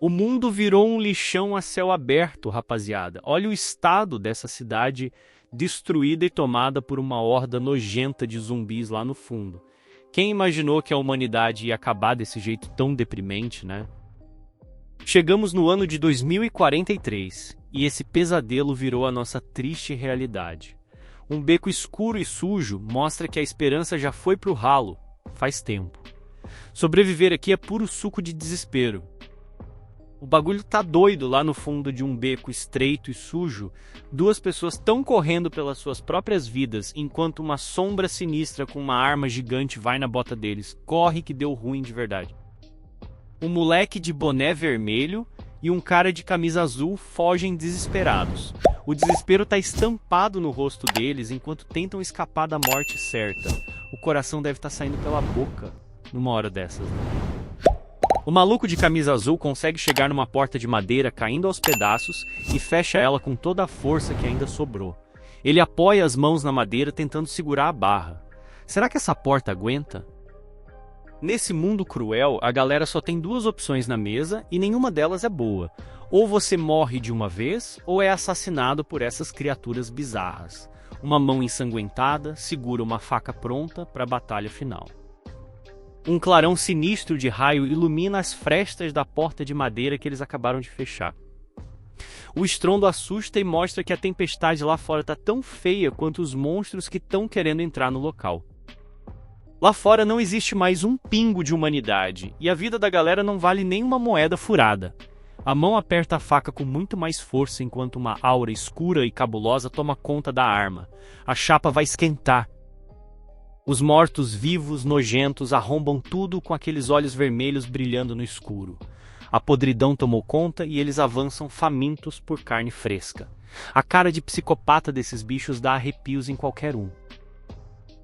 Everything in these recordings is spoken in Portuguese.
O mundo virou um lixão a céu aberto, rapaziada. Olha o estado dessa cidade destruída e tomada por uma horda nojenta de zumbis lá no fundo. Quem imaginou que a humanidade ia acabar desse jeito tão deprimente, né? Chegamos no ano de 2043 e esse pesadelo virou a nossa triste realidade. Um beco escuro e sujo mostra que a esperança já foi pro ralo faz tempo. Sobreviver aqui é puro suco de desespero. O bagulho tá doido lá no fundo de um beco estreito e sujo. Duas pessoas estão correndo pelas suas próprias vidas, enquanto uma sombra sinistra com uma arma gigante vai na bota deles. Corre que deu ruim de verdade. Um moleque de boné vermelho e um cara de camisa azul fogem desesperados. O desespero tá estampado no rosto deles enquanto tentam escapar da morte certa. O coração deve estar saindo pela boca numa hora dessas, né? O maluco de camisa azul consegue chegar numa porta de madeira caindo aos pedaços e fecha ela com toda a força que ainda sobrou. Ele apoia as mãos na madeira tentando segurar a barra. Será que essa porta aguenta? Nesse mundo cruel, a galera só tem duas opções na mesa e nenhuma delas é boa. Ou você morre de uma vez, ou é assassinado por essas criaturas bizarras. Uma mão ensanguentada segura uma faca pronta para a batalha final. Um clarão sinistro de raio ilumina as frestas da porta de madeira que eles acabaram de fechar. O estrondo assusta e mostra que a tempestade lá fora está tão feia quanto os monstros que estão querendo entrar no local. Lá fora não existe mais um pingo de humanidade, e a vida da galera não vale nem uma moeda furada. A mão aperta a faca com muito mais força enquanto uma aura escura e cabulosa toma conta da arma. A chapa vai esquentar. Os mortos-vivos nojentos arrombam tudo com aqueles olhos vermelhos brilhando no escuro. A podridão tomou conta e eles avançam famintos por carne fresca. A cara de psicopata desses bichos dá arrepios em qualquer um.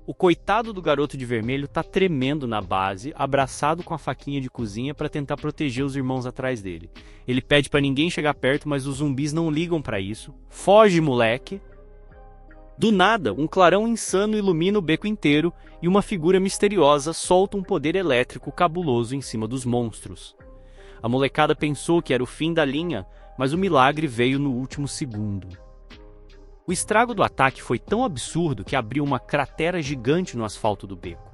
O coitado do garoto de vermelho tá tremendo na base, abraçado com a faquinha de cozinha para tentar proteger os irmãos atrás dele. Ele pede para ninguém chegar perto, mas os zumbis não ligam para isso. Foge, moleque! Do nada, um clarão insano ilumina o beco inteiro e uma figura misteriosa solta um poder elétrico cabuloso em cima dos monstros. A molecada pensou que era o fim da linha, mas o milagre veio no último segundo. O estrago do ataque foi tão absurdo que abriu uma cratera gigante no asfalto do beco.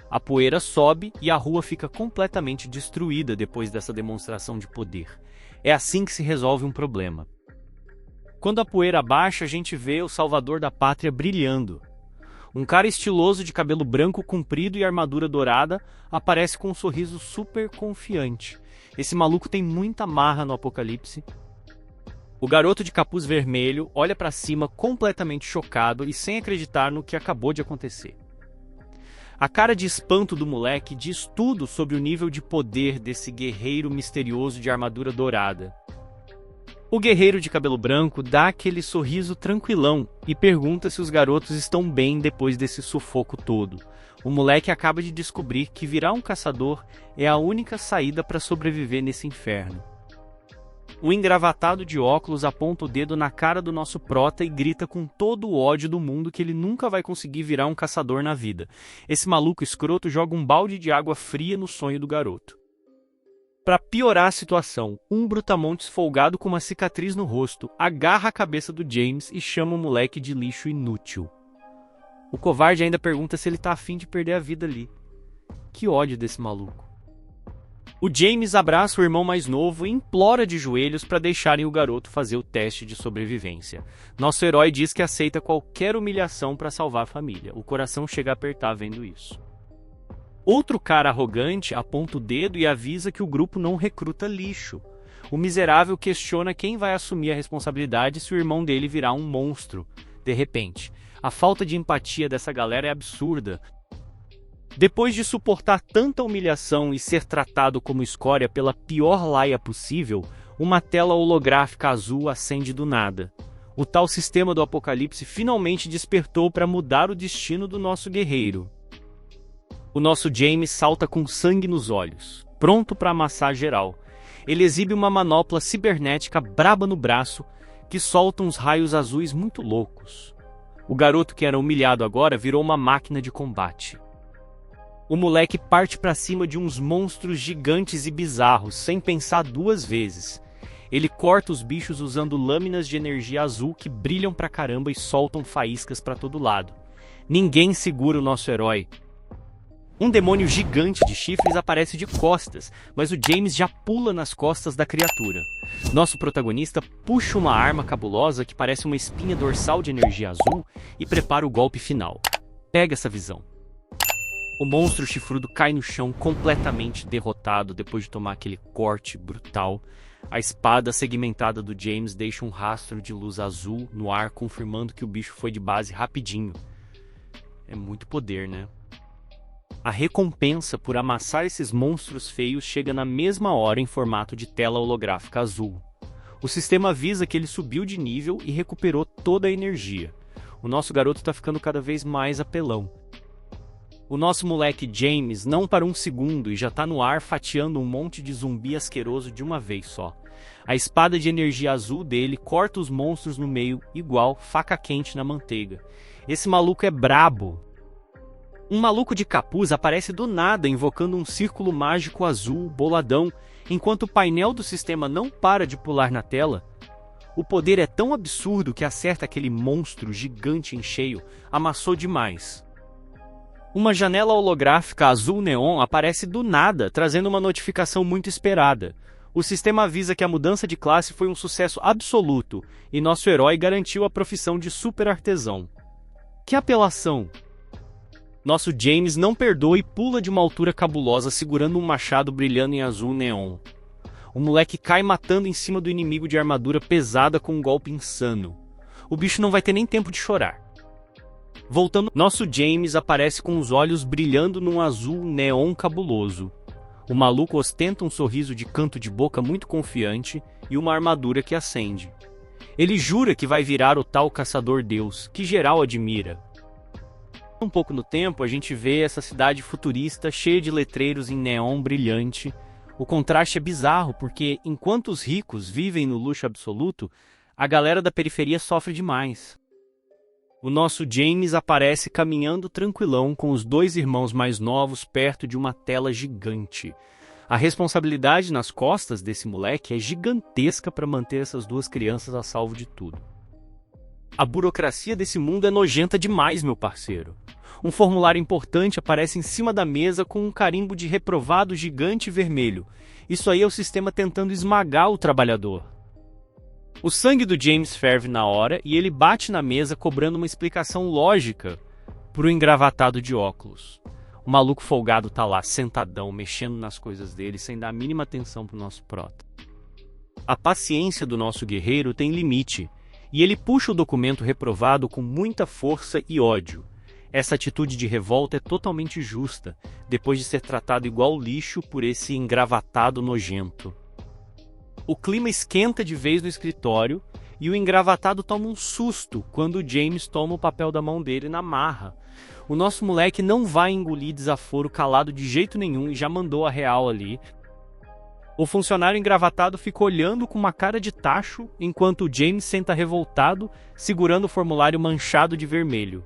A poeira sobe e a rua fica completamente destruída depois dessa demonstração de poder. É assim que se resolve um problema. Quando a poeira baixa, a gente vê o salvador da pátria brilhando. Um cara estiloso de cabelo branco comprido e armadura dourada aparece com um sorriso super confiante. Esse maluco tem muita marra no apocalipse. O garoto de capuz vermelho olha para cima completamente chocado e sem acreditar no que acabou de acontecer. A cara de espanto do moleque diz tudo sobre o nível de poder desse guerreiro misterioso de armadura dourada. O guerreiro de cabelo branco dá aquele sorriso tranquilão e pergunta se os garotos estão bem depois desse sufoco todo. O moleque acaba de descobrir que virar um caçador é a única saída para sobreviver nesse inferno. O engravatado de óculos aponta o dedo na cara do nosso prota e grita com todo o ódio do mundo que ele nunca vai conseguir virar um caçador na vida. Esse maluco escroto joga um balde de água fria no sonho do garoto. Para piorar a situação, um brutamontes folgado com uma cicatriz no rosto agarra a cabeça do James e chama o moleque de lixo inútil. O covarde ainda pergunta se ele tá afim de perder a vida ali. Que ódio desse maluco. O James abraça o irmão mais novo e implora de joelhos para deixarem o garoto fazer o teste de sobrevivência. Nosso herói diz que aceita qualquer humilhação para salvar a família. O coração chega a apertar vendo isso. Outro cara arrogante aponta o dedo e avisa que o grupo não recruta lixo. O miserável questiona quem vai assumir a responsabilidade se o irmão dele virar um monstro. De repente, a falta de empatia dessa galera é absurda. Depois de suportar tanta humilhação e ser tratado como escória pela pior laia possível, uma tela holográfica azul acende do nada. O tal sistema do apocalipse finalmente despertou para mudar o destino do nosso guerreiro. O nosso James salta com sangue nos olhos, pronto para amassar geral. Ele exibe uma manopla cibernética braba no braço, que solta uns raios azuis muito loucos. O garoto que era humilhado agora virou uma máquina de combate. O moleque parte pra cima de uns monstros gigantes e bizarros, sem pensar duas vezes. Ele corta os bichos usando lâminas de energia azul que brilham pra caramba e soltam faíscas pra todo lado. Ninguém segura o nosso herói. Um demônio gigante de chifres aparece de costas, mas o James já pula nas costas da criatura. Nosso protagonista puxa uma arma cabulosa que parece uma espinha dorsal de energia azul e prepara o golpe final. Pega essa visão. O monstro chifrudo cai no chão completamente derrotado depois de tomar aquele corte brutal. A espada segmentada do James deixa um rastro de luz azul no ar, confirmando que o bicho foi de base rapidinho. É muito poder, né? A recompensa por amassar esses monstros feios chega na mesma hora em formato de tela holográfica azul. O sistema avisa que ele subiu de nível e recuperou toda a energia. O nosso garoto está ficando cada vez mais apelão. O nosso moleque James não para um segundo e já está no ar fatiando um monte de zumbi asqueroso de uma vez só. A espada de energia azul dele corta os monstros no meio, igual faca quente na manteiga. Esse maluco é brabo. Um maluco de capuz aparece do nada invocando um círculo mágico azul boladão, enquanto o painel do sistema não para de pular na tela. O poder é tão absurdo que acerta aquele monstro gigante em cheio, amassou demais. Uma janela holográfica azul neon aparece do nada, trazendo uma notificação muito esperada. O sistema avisa que a mudança de classe foi um sucesso absoluto e nosso herói garantiu a profissão de super artesão. Que apelação! Nosso James não perdoa e pula de uma altura cabulosa segurando um machado brilhando em azul neon. O moleque cai matando em cima do inimigo de armadura pesada com um golpe insano. O bicho não vai ter nem tempo de chorar. Voltando, nosso James aparece com os olhos brilhando num azul neon cabuloso. O maluco ostenta um sorriso de canto de boca muito confiante e uma armadura que acende. Ele jura que vai virar o tal caçador-deus, que geral admira. Um pouco no tempo, a gente vê essa cidade futurista cheia de letreiros em neon brilhante. O contraste é bizarro, porque enquanto os ricos vivem no luxo absoluto, a galera da periferia sofre demais. O nosso James aparece caminhando tranquilão com os dois irmãos mais novos perto de uma tela gigante. A responsabilidade nas costas desse moleque é gigantesca para manter essas duas crianças a salvo de tudo. A burocracia desse mundo é nojenta demais, meu parceiro. Um formulário importante aparece em cima da mesa com um carimbo de reprovado gigante vermelho. Isso aí é o sistema tentando esmagar o trabalhador. O sangue do James ferve na hora e ele bate na mesa cobrando uma explicação lógica pro engravatado de óculos. O maluco folgado tá lá, sentadão, mexendo nas coisas dele, sem dar a mínima atenção pro nosso prota. A paciência do nosso guerreiro tem limite, e ele puxa o documento reprovado com muita força e ódio. Essa atitude de revolta é totalmente justa, depois de ser tratado igual lixo por esse engravatado nojento. O clima esquenta de vez no escritório, e o engravatado toma um susto quando o James toma o papel da mão dele na marra. O nosso moleque não vai engolir desaforo calado de jeito nenhum e já mandou a real ali. O funcionário engravatado fica olhando com uma cara de tacho, enquanto o James senta revoltado, segurando o formulário manchado de vermelho.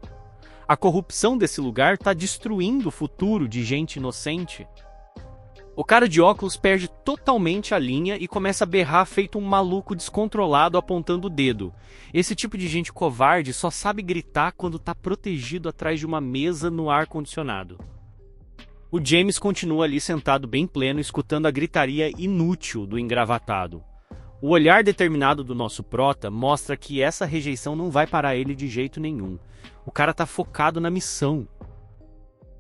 A corrupção desse lugar está destruindo o futuro de gente inocente. O cara de óculos perde totalmente a linha e começa a berrar feito um maluco descontrolado apontando o dedo. Esse tipo de gente covarde só sabe gritar quando está protegido atrás de uma mesa no ar-condicionado. O James continua ali sentado bem pleno, escutando a gritaria inútil do engravatado. O olhar determinado do nosso prota mostra que essa rejeição não vai parar ele de jeito nenhum. O cara tá focado na missão.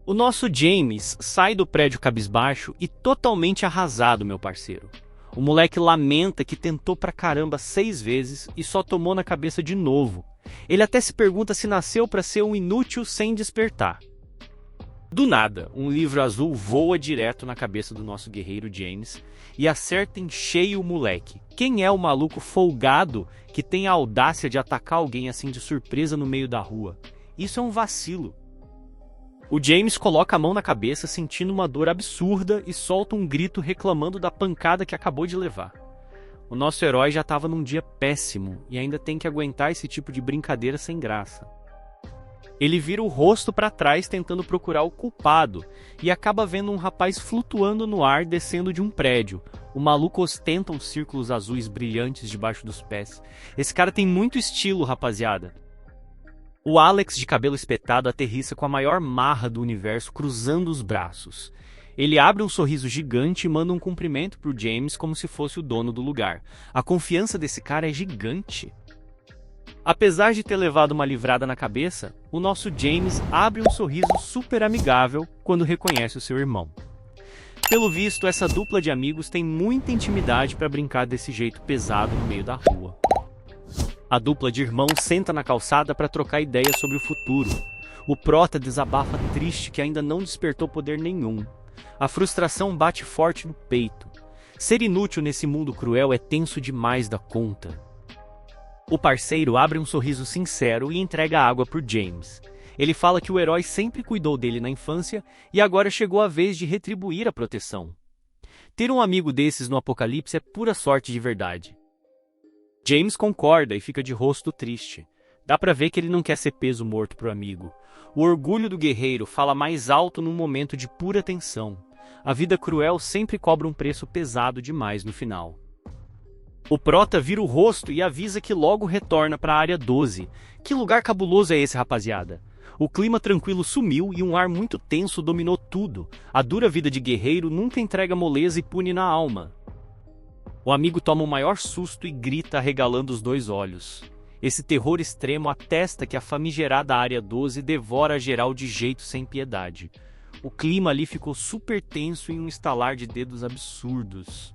O nosso James sai do prédio cabisbaixo e totalmente arrasado, meu parceiro. O moleque lamenta que tentou pra caramba 6 vezes e só tomou na cabeça de novo. Ele até se pergunta se nasceu pra ser um inútil sem despertar. Do nada, um livro azul voa direto na cabeça do nosso guerreiro James e acerta em cheio o moleque. Quem é o maluco folgado que tem a audácia de atacar alguém assim de surpresa no meio da rua? Isso é um vacilo. O James coloca a mão na cabeça sentindo uma dor absurda e solta um grito reclamando da pancada que acabou de levar. O nosso herói já estava num dia péssimo e ainda tem que aguentar esse tipo de brincadeira sem graça. Ele vira o rosto para trás tentando procurar o culpado e acaba vendo um rapaz flutuando no ar descendo de um prédio. O maluco ostenta uns círculos azuis brilhantes debaixo dos pés. Esse cara tem muito estilo, rapaziada. O Alex, de cabelo espetado, aterrissa com a maior marra do universo, cruzando os braços. Ele abre um sorriso gigante e manda um cumprimento pro James como se fosse o dono do lugar. A confiança desse cara é gigante. Apesar de ter levado uma livrada na cabeça, o nosso James abre um sorriso super amigável quando reconhece o seu irmão. Pelo visto, essa dupla de amigos tem muita intimidade para brincar desse jeito pesado no meio da rua. A dupla de irmãos senta na calçada para trocar ideias sobre o futuro. O prota desabafa triste que ainda não despertou poder nenhum. A frustração bate forte no peito. Ser inútil nesse mundo cruel é tenso demais da conta. O parceiro abre um sorriso sincero e entrega água por James. Ele fala que o herói sempre cuidou dele na infância e agora chegou a vez de retribuir a proteção. Ter um amigo desses no apocalipse é pura sorte de verdade. James concorda e fica de rosto triste. Dá pra ver que ele não quer ser peso morto pro amigo. O orgulho do guerreiro fala mais alto num momento de pura tensão. A vida cruel sempre cobra um preço pesado demais no final. O prota vira o rosto e avisa que logo retorna para a área 12. Que lugar cabuloso é esse, rapaziada? O clima tranquilo sumiu e um ar muito tenso dominou tudo. A dura vida de guerreiro nunca entrega moleza e pune na alma. O amigo toma o maior susto e grita arregalando os dois olhos. Esse terror extremo atesta que a famigerada área 12 devora geral de jeito sem piedade. O clima ali ficou super tenso em um estalar de dedos absurdos.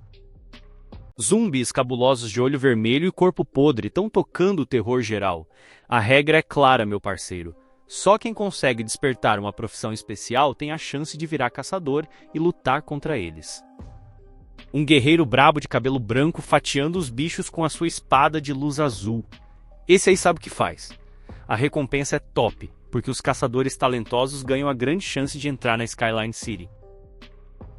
Zumbis cabulosos de olho vermelho e corpo podre estão tocando o terror geral. A regra é clara, meu parceiro. Só quem consegue despertar uma profissão especial tem a chance de virar caçador e lutar contra eles. Um guerreiro brabo de cabelo branco fatiando os bichos com a sua espada de luz azul. Esse aí sabe o que faz. A recompensa é top, porque os caçadores talentosos ganham a grande chance de entrar na Skyline City.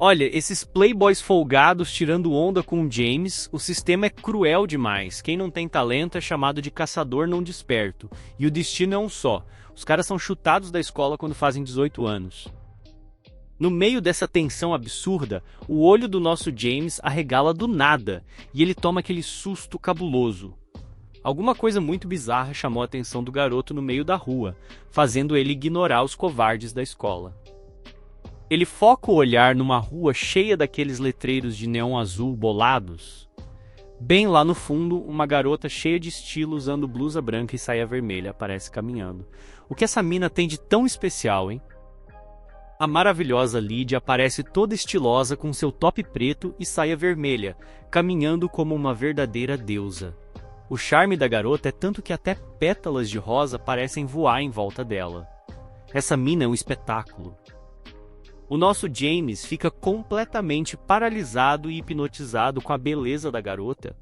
Olha, esses playboys folgados tirando onda com o James, o sistema é cruel demais. Quem não tem talento é chamado de caçador não desperto. E o destino é um só. Os caras são chutados da escola quando fazem 18 anos. No meio dessa tensão absurda, o olho do nosso James arregala do nada, e ele toma aquele susto cabuloso. Alguma coisa muito bizarra chamou a atenção do garoto no meio da rua, fazendo ele ignorar os covardes da escola. Ele foca o olhar numa rua cheia daqueles letreiros de neon azul bolados. Bem lá no fundo, uma garota cheia de estilo usando blusa branca e saia vermelha aparece caminhando. O que essa mina tem de tão especial, hein? A maravilhosa Lydia aparece toda estilosa com seu top preto e saia vermelha, caminhando como uma verdadeira deusa. O charme da garota é tanto que até pétalas de rosa parecem voar em volta dela. Essa mina é um espetáculo. O nosso James fica completamente paralisado e hipnotizado com a beleza da garota.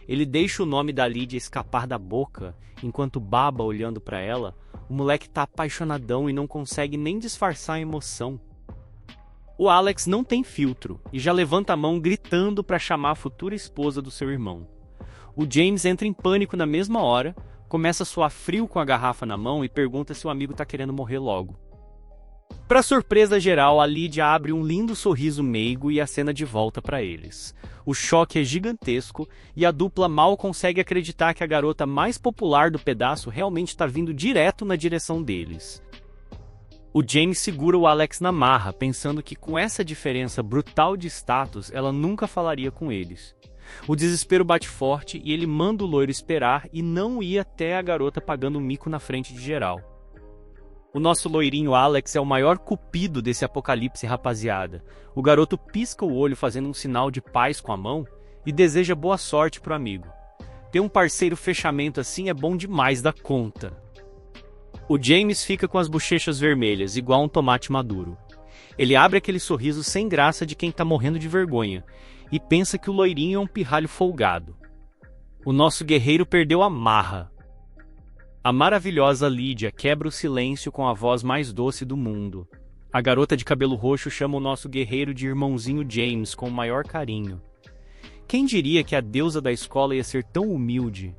Ele deixa o nome da Lydia escapar da boca, enquanto baba olhando para ela. O moleque tá apaixonadão e não consegue nem disfarçar a emoção. O Alex não tem filtro e já levanta a mão gritando para chamar a futura esposa do seu irmão. O James entra em pânico na mesma hora, começa a suar frio com a garrafa na mão e pergunta se o amigo tá querendo morrer logo. Para surpresa geral, a Lydia abre um lindo sorriso meigo e acena de volta para eles. O choque é gigantesco e a dupla mal consegue acreditar que a garota mais popular do pedaço realmente está vindo direto na direção deles. O James segura o Alex na marra, pensando que com essa diferença brutal de status, ela nunca falaria com eles. O desespero bate forte e ele manda o loiro esperar e não ir até a garota pagando um mico na frente de geral. O nosso loirinho Alex é o maior cupido desse apocalipse, rapaziada. O garoto pisca o olho fazendo um sinal de paz com a mão e deseja boa sorte pro amigo. Ter um parceiro fechamento assim é bom demais da conta. O James fica com as bochechas vermelhas, igual um tomate maduro. Ele abre aquele sorriso sem graça de quem tá morrendo de vergonha e pensa que o loirinho é um pirralho folgado. O nosso guerreiro perdeu a marra. A maravilhosa Lydia quebra o silêncio com a voz mais doce do mundo. A garota de cabelo roxo chama o nosso guerreiro de irmãozinho James com o maior carinho. Quem diria que a deusa da escola ia ser tão humilde?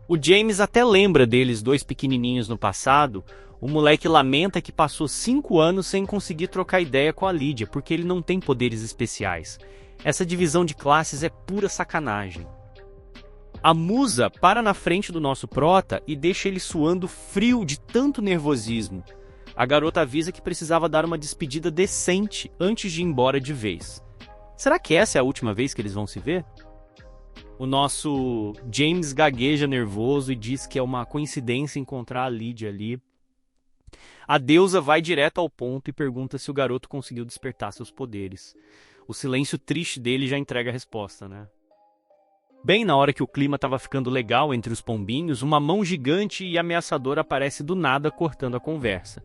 O James até lembra deles dois pequenininhos no passado. O moleque lamenta que passou 5 anos sem conseguir trocar ideia com a Lydia, porque ele não tem poderes especiais. Essa divisão de classes é pura sacanagem. A musa para na frente do nosso prota e deixa ele suando frio de tanto nervosismo. A garota avisa que precisava dar uma despedida decente antes de ir embora de vez. Será que essa é a última vez que eles vão se ver? O nosso James gagueja nervoso e diz que é uma coincidência encontrar a Lydia ali. A deusa vai direto ao ponto e pergunta se o garoto conseguiu despertar seus poderes. O silêncio triste dele já entrega a resposta, né? Bem na hora que o clima estava ficando legal entre os pombinhos, uma mão gigante e ameaçadora aparece do nada cortando a conversa.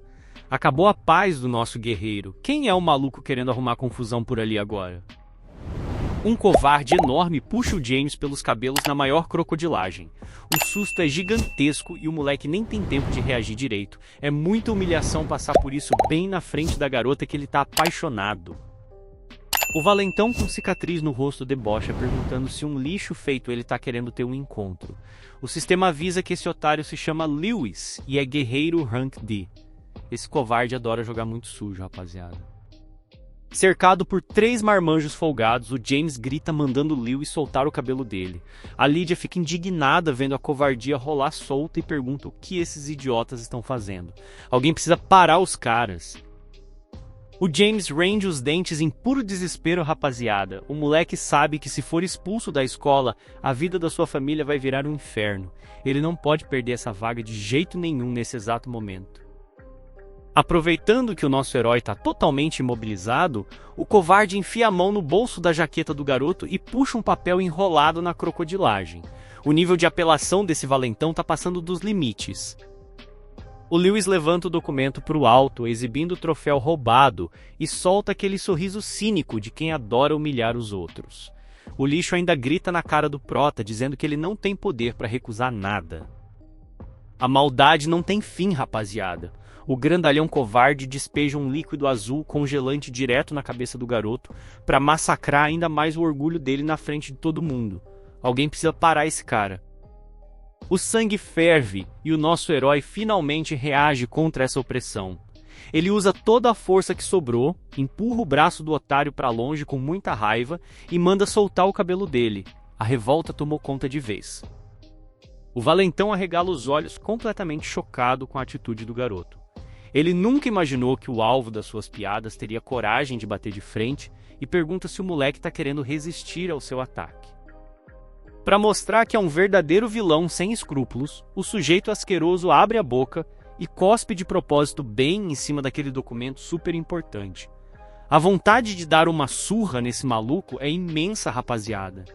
Acabou a paz do nosso guerreiro. Quem é o maluco querendo arrumar confusão por ali agora? Um covarde enorme puxa o James pelos cabelos na maior crocodilagem. O susto é gigantesco e o moleque nem tem tempo de reagir direito. É muita humilhação passar por isso bem na frente da garota que ele tá apaixonado. O valentão com cicatriz no rosto debocha, perguntando se um lixo feito ele tá querendo ter um encontro. O sistema avisa que esse otário se chama Lewis e é guerreiro Rank D. Esse covarde adora jogar muito sujo, rapaziada. Cercado por 3 marmanjos folgados, o James grita mandando Lewis soltar o cabelo dele. A Lydia fica indignada vendo a covardia rolar solta e pergunta o que esses idiotas estão fazendo. Alguém precisa parar os caras. O James range os dentes em puro desespero, rapaziada. O moleque sabe que se for expulso da escola, a vida da sua família vai virar um inferno. Ele não pode perder essa vaga de jeito nenhum nesse exato momento. Aproveitando que o nosso herói está totalmente imobilizado, o covarde enfia a mão no bolso da jaqueta do garoto e puxa um papel enrolado na crocodilagem. O nível de apelação desse valentão está passando dos limites. O Lewis levanta o documento para o alto, exibindo o troféu roubado, e solta aquele sorriso cínico de quem adora humilhar os outros. O lixo ainda grita na cara do prota, dizendo que ele não tem poder para recusar nada. A maldade não tem fim, rapaziada. O grandalhão covarde despeja um líquido azul congelante direto na cabeça do garoto para massacrar ainda mais o orgulho dele na frente de todo mundo. Alguém precisa parar esse cara. O sangue ferve e o nosso herói finalmente reage contra essa opressão. Ele usa toda a força que sobrou, empurra o braço do otário para longe com muita raiva e manda soltar o cabelo dele. A revolta tomou conta de vez. O valentão arregala os olhos completamente chocado com a atitude do garoto. Ele nunca imaginou que o alvo das suas piadas teria coragem de bater de frente e pergunta se o moleque está querendo resistir ao seu ataque. Para mostrar que é um verdadeiro vilão sem escrúpulos, o sujeito asqueroso abre a boca e cospe de propósito bem em cima daquele documento super importante. A vontade de dar uma surra nesse maluco é imensa, rapaziada.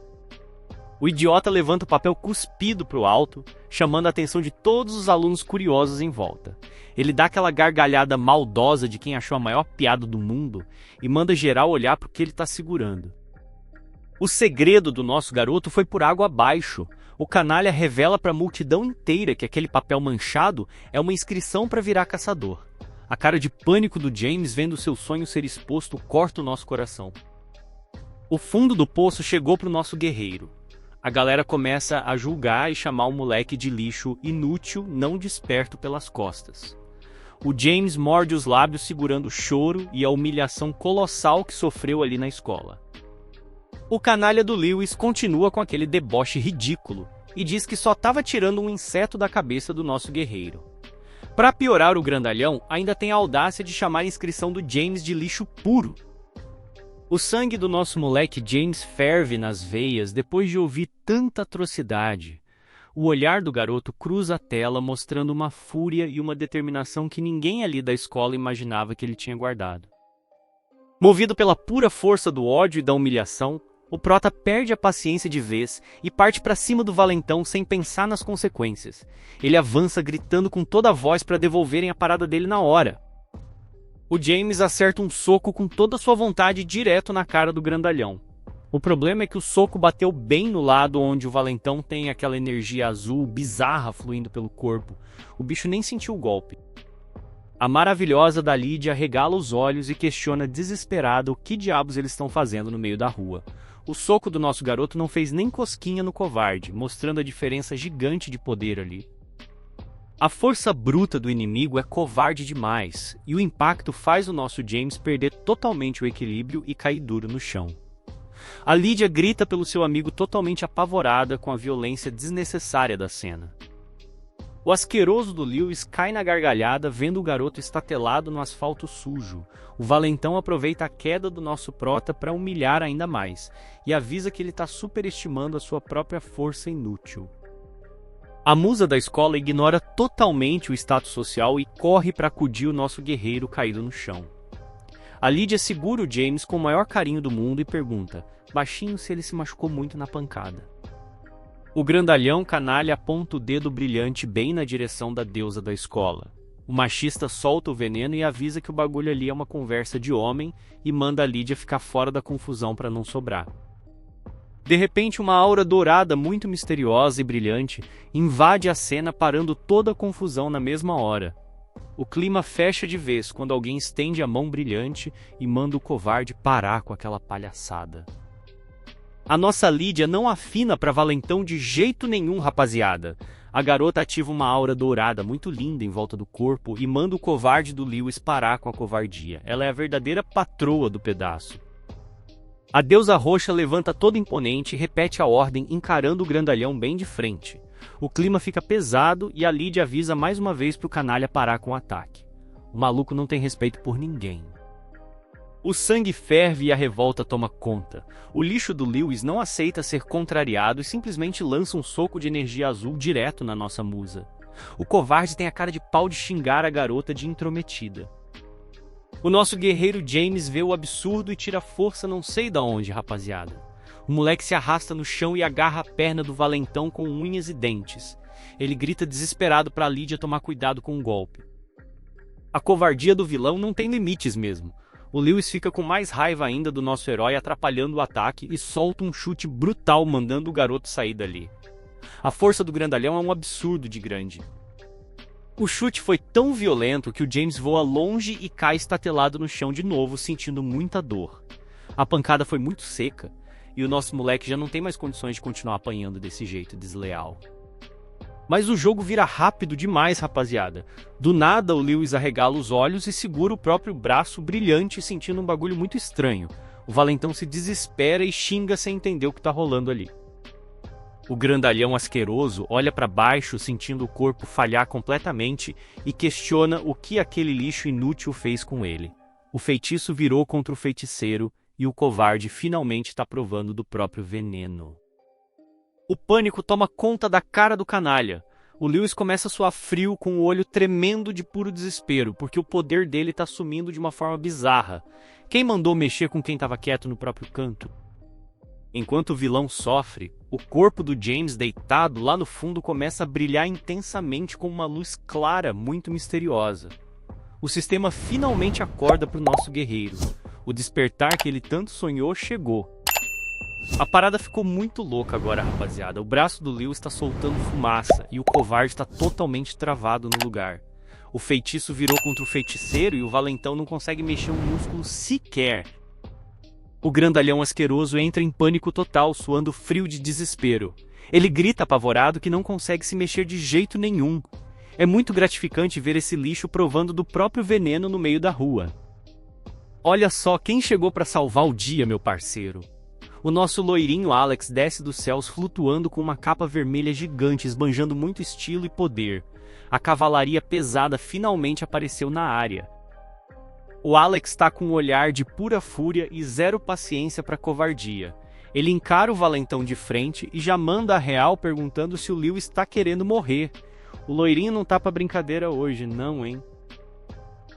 O idiota levanta o papel cuspido para o alto, chamando a atenção de todos os alunos curiosos em volta. Ele dá aquela gargalhada maldosa de quem achou a maior piada do mundo e manda geral olhar para o que ele está segurando. O segredo do nosso garoto foi por água abaixo. O canalha revela para a multidão inteira que aquele papel manchado é uma inscrição para virar caçador. A cara de pânico do James vendo seu sonho ser exposto corta o nosso coração. O fundo do poço chegou para o nosso guerreiro. A galera começa a julgar e chamar o moleque de lixo inútil, não desperto pelas costas. O James morde os lábios segurando o choro e a humilhação colossal que sofreu ali na escola. O canalha do Lewis continua com aquele deboche ridículo e diz que só estava tirando um inseto da cabeça do nosso guerreiro. Para piorar, o grandalhão ainda tem a audácia de chamar a inscrição do James de lixo puro. O sangue do nosso moleque James ferve nas veias depois de ouvir tanta atrocidade. O olhar do garoto cruza a tela mostrando uma fúria e uma determinação que ninguém ali da escola imaginava que ele tinha guardado. Movido pela pura força do ódio e da humilhação, o prota perde a paciência de vez e parte para cima do valentão sem pensar nas consequências. Ele avança gritando com toda a voz para devolverem a parada dele na hora. O James acerta um soco com toda a sua vontade direto na cara do grandalhão. O problema é que o soco bateu bem no lado onde o valentão tem aquela energia azul bizarra fluindo pelo corpo. O bicho nem sentiu o golpe. A maravilhosa da Lydia regala os olhos e questiona desesperada o que diabos eles estão fazendo no meio da rua. O soco do nosso garoto não fez nem cosquinha no covarde, mostrando a diferença gigante de poder ali. A força bruta do inimigo é covarde demais, e o impacto faz o nosso James perder totalmente o equilíbrio e cair duro no chão. A Lydia grita pelo seu amigo totalmente apavorada com a violência desnecessária da cena. O asqueroso do Lewis cai na gargalhada vendo o garoto estatelado no asfalto sujo. O valentão aproveita a queda do nosso prota para humilhar ainda mais, e avisa que ele está superestimando a sua própria força inútil. A musa da escola ignora totalmente o status social e corre para acudir o nosso guerreiro caído no chão. A Lydia segura o James com o maior carinho do mundo e pergunta, baixinho, se ele se machucou muito na pancada. O grandalhão canalha aponta o dedo brilhante bem na direção da deusa da escola. O machista solta o veneno e avisa que o bagulho ali é uma conversa de homem e manda a Lydia ficar fora da confusão para não sobrar. De repente, uma aura dourada muito misteriosa e brilhante invade a cena, parando toda a confusão na mesma hora. O clima fecha de vez quando alguém estende a mão brilhante e manda o covarde parar com aquela palhaçada. A nossa Lydia não afina pra valentão de jeito nenhum, rapaziada. A garota ativa uma aura dourada muito linda em volta do corpo e manda o covarde do Lewis parar com a covardia. Ela é a verdadeira patroa do pedaço. A deusa roxa levanta toda imponente e repete a ordem, encarando o grandalhão bem de frente. O clima fica pesado e a Lydia avisa mais uma vez pro canalha parar com o ataque. O maluco não tem respeito por ninguém. O sangue ferve e a revolta toma conta. O lixo do Lewis não aceita ser contrariado e simplesmente lança um soco de energia azul direto na nossa musa. O covarde tem a cara de pau de xingar a garota de intrometida. O nosso guerreiro James vê o absurdo e tira força não sei da onde, rapaziada. O moleque se arrasta no chão e agarra a perna do valentão com unhas e dentes. Ele grita desesperado pra Lydia tomar cuidado com o golpe. A covardia do vilão não tem limites mesmo. O Lewis fica com mais raiva ainda do nosso herói atrapalhando o ataque e solta um chute brutal mandando o garoto sair dali. A força do grandalhão é um absurdo de grande. O chute foi tão violento que o James voa longe e cai estatelado no chão de novo, sentindo muita dor. A pancada foi muito seca e o nosso moleque já não tem mais condições de continuar apanhando desse jeito desleal. Mas o jogo vira rápido demais, rapaziada. Do nada, o Lewis arregala os olhos e segura o próprio braço brilhante, sentindo um bagulho muito estranho. O valentão se desespera e xinga sem entender o que tá rolando ali. O grandalhão asqueroso olha para baixo, sentindo o corpo falhar completamente e questiona o que aquele lixo inútil fez com ele. O feitiço virou contra o feiticeiro e o covarde finalmente está provando do próprio veneno. O pânico toma conta da cara do canalha. O Lewis começa a suar frio com o olho tremendo de puro desespero, porque o poder dele está sumindo de uma forma bizarra. Quem mandou mexer com quem estava quieto no próprio canto? Enquanto o vilão sofre, o corpo do James deitado lá no fundo começa a brilhar intensamente com uma luz clara muito misteriosa. O sistema finalmente acorda para o nosso guerreiro. O despertar que ele tanto sonhou chegou. A parada ficou muito louca agora, rapaziada. O braço do Lewis está soltando fumaça e o covarde está totalmente travado no lugar. O feitiço virou contra o feiticeiro e o valentão não consegue mexer um músculo sequer. O grandalhão asqueroso entra em pânico total, suando frio de desespero. Ele grita apavorado que não consegue se mexer de jeito nenhum. É muito gratificante ver esse lixo provando do próprio veneno no meio da rua. Olha só quem chegou para salvar o dia, meu parceiro. O nosso loirinho Alex desce dos céus flutuando com uma capa vermelha gigante, esbanjando muito estilo e poder. A cavalaria pesada finalmente apareceu na área. O Alex está com um olhar de pura fúria e zero paciência para covardia. Ele encara o valentão de frente e já manda a real perguntando se o Lewis está querendo morrer. O loirinho não tá pra brincadeira hoje, não, hein?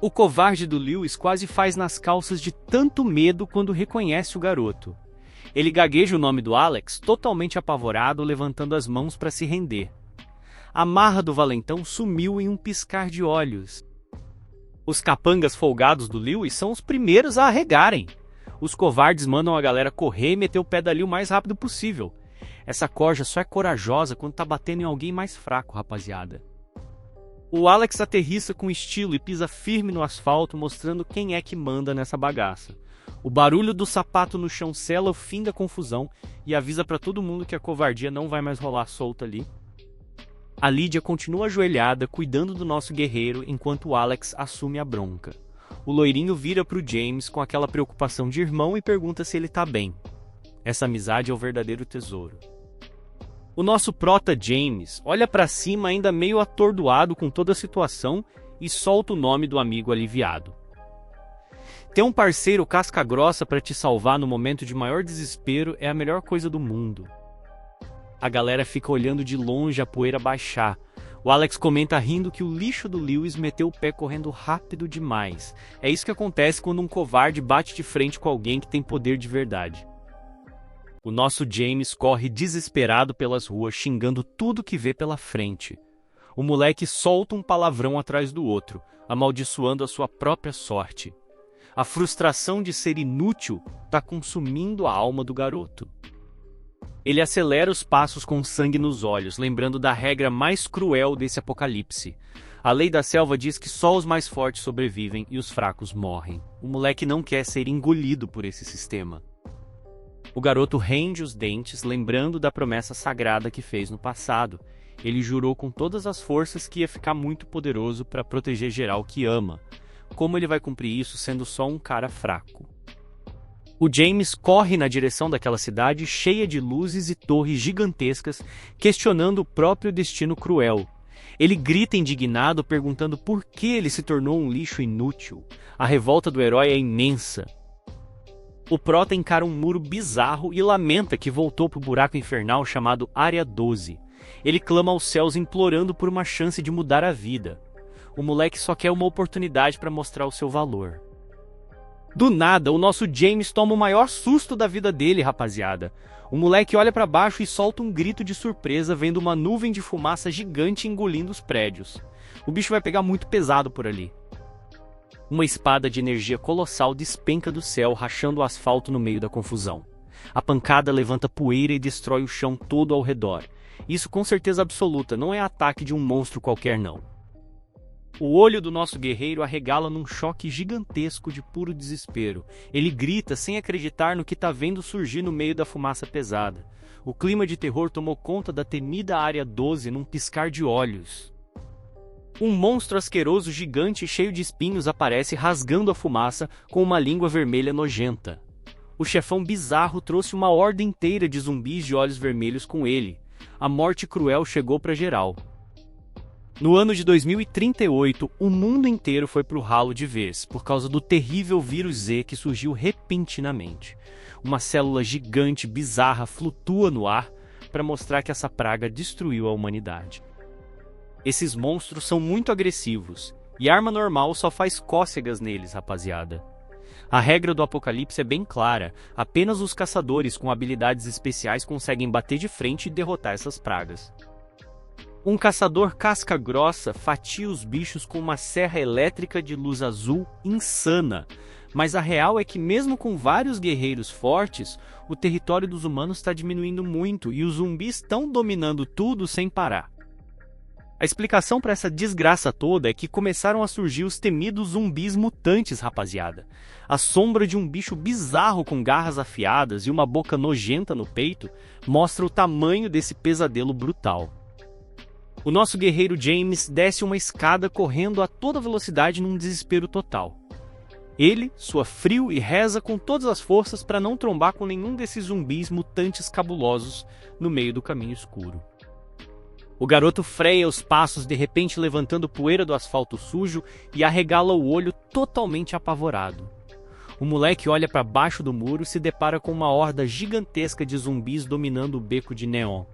O covarde do Lewis quase faz nas calças de tanto medo quando reconhece o garoto. Ele gagueja o nome do Alex, totalmente apavorado, levantando as mãos para se render. A marra do valentão sumiu em um piscar de olhos. Os capangas folgados do Lewis são os primeiros a arregarem. Os covardes mandam a galera correr e meter o pé dali o mais rápido possível. Essa corja só é corajosa quando tá batendo em alguém mais fraco, rapaziada. O Alex aterrissa com estilo e pisa firme no asfalto, mostrando quem é que manda nessa bagaça. O barulho do sapato no chão sela o fim da confusão e avisa para todo mundo que a covardia não vai mais rolar solta ali. A Lídia continua ajoelhada, cuidando do nosso guerreiro, enquanto o Alex assume a bronca. O loirinho vira pro James com aquela preocupação de irmão e pergunta se ele tá bem. Essa amizade é o verdadeiro tesouro. O nosso prota James olha para cima ainda meio atordoado com toda a situação e solta o nome do amigo aliviado. Ter um parceiro casca-grossa para te salvar no momento de maior desespero é a melhor coisa do mundo. A galera fica olhando de longe a poeira baixar. O Alex comenta rindo que o lixo do Lewis meteu o pé correndo rápido demais. É isso que acontece quando um covarde bate de frente com alguém que tem poder de verdade. O nosso James corre desesperado pelas ruas, xingando tudo que vê pela frente. O moleque solta um palavrão atrás do outro, amaldiçoando a sua própria sorte. A frustração de ser inútil está consumindo a alma do garoto. Ele acelera os passos com sangue nos olhos, lembrando da regra mais cruel desse apocalipse. A lei da selva diz que só os mais fortes sobrevivem e os fracos morrem. O moleque não quer ser engolido por esse sistema. O garoto rende os dentes, lembrando da promessa sagrada que fez no passado. Ele jurou com todas as forças que ia ficar muito poderoso para proteger geral que ama. Como ele vai cumprir isso sendo só um cara fraco? O James corre na direção daquela cidade cheia de luzes e torres gigantescas, questionando o próprio destino cruel. Ele grita indignado, perguntando por que ele se tornou um lixo inútil. A revolta do herói é imensa. O prota encara um muro bizarro e lamenta que voltou para o buraco infernal chamado Área 12. Ele clama aos céus implorando por uma chance de mudar a vida. O moleque só quer uma oportunidade para mostrar o seu valor. Do nada, o nosso James toma o maior susto da vida dele, rapaziada. O moleque olha para baixo e solta um grito de surpresa vendo uma nuvem de fumaça gigante engolindo os prédios. O bicho vai pegar muito pesado por ali. Uma espada de energia colossal despenca do céu, rachando o asfalto no meio da confusão. A pancada levanta poeira e destrói o chão todo ao redor. Isso com certeza absoluta, não é ataque de um monstro qualquer não. O olho do nosso guerreiro arregala num choque gigantesco de puro desespero. Ele grita sem acreditar no que está vendo surgir no meio da fumaça pesada. O clima de terror tomou conta da temida Área 12 num piscar de olhos. Um monstro asqueroso gigante cheio de espinhos aparece rasgando a fumaça com uma língua vermelha nojenta. O chefão bizarro trouxe uma horda inteira de zumbis de olhos vermelhos com ele. A morte cruel chegou para geral. No ano de 2038, o mundo inteiro foi pro ralo de vez, por causa do terrível vírus Z que surgiu repentinamente. Uma célula gigante bizarra flutua no ar para mostrar que essa praga destruiu a humanidade. Esses monstros são muito agressivos, e arma normal só faz cócegas neles, rapaziada. A regra do apocalipse é bem clara, apenas os caçadores com habilidades especiais conseguem bater de frente e derrotar essas pragas. Um caçador casca-grossa fatia os bichos com uma serra elétrica de luz azul insana, mas a real é que mesmo com vários guerreiros fortes, o território dos humanos está diminuindo muito e os zumbis estão dominando tudo sem parar. A explicação para essa desgraça toda é que começaram a surgir os temidos zumbis mutantes, rapaziada. A sombra de um bicho bizarro com garras afiadas e uma boca nojenta no peito mostra o tamanho desse pesadelo brutal. O nosso guerreiro James desce uma escada correndo a toda velocidade num desespero total. Ele sua frio e reza com todas as forças para não trombar com nenhum desses zumbis mutantes cabulosos no meio do caminho escuro. O garoto freia os passos, de repente levantando poeira do asfalto sujo e arregala o olho totalmente apavorado. O moleque olha para baixo do muro e se depara com uma horda gigantesca de zumbis dominando o beco de neon.